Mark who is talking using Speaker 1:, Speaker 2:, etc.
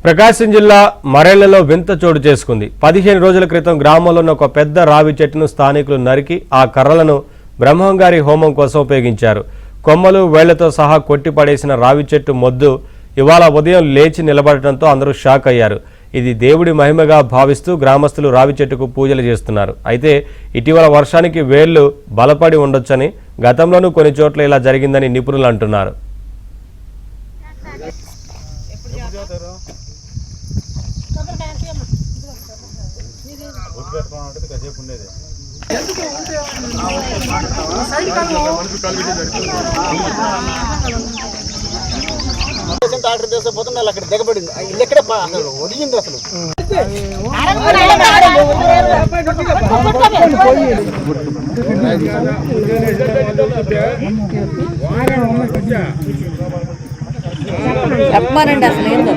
Speaker 1: ప్రకాశం జిల్లా మరేళ్లలో వింత చోటు చేసుకుంది. 15 రోజుల క్రితం గ్రామంలో ఉన్న ఒక పెద్ద రావి చెట్టును స్థానికులు నరికి ఆ కర్రలను బ్రహ్మంగారి హోమం కోసం ఉపయోగించారు. కొమ్మలు వేళ్లతో సహా కొట్టి పడేసిన రావి చెట్టు మొద్దు ఇవాళ ఉదయం లేచి నిలబడటంతో అందరూ షాక్ అయ్యారు. ఇది దేవుడి మహిమగా భావిస్తూ గ్రామస్తులు రావి చెట్టుకు పూజలు చేస్తున్నారు. అయితే ఇటీవల వర్షానికి వేళ్లు బలపడి ఉండొచ్చని, గతంలోనూ కొన్ని చోట్ల ఇలా జరిగిందని నిపుణులు అంటున్నారు.
Speaker 2: డాక్టర్ చేస్తే పోతున్నా అక్కడ దిగబడింది. ఇది ఎక్కడ ఒదిగింది అసలు.
Speaker 3: చెప్పమానండి అసలు ఏందో.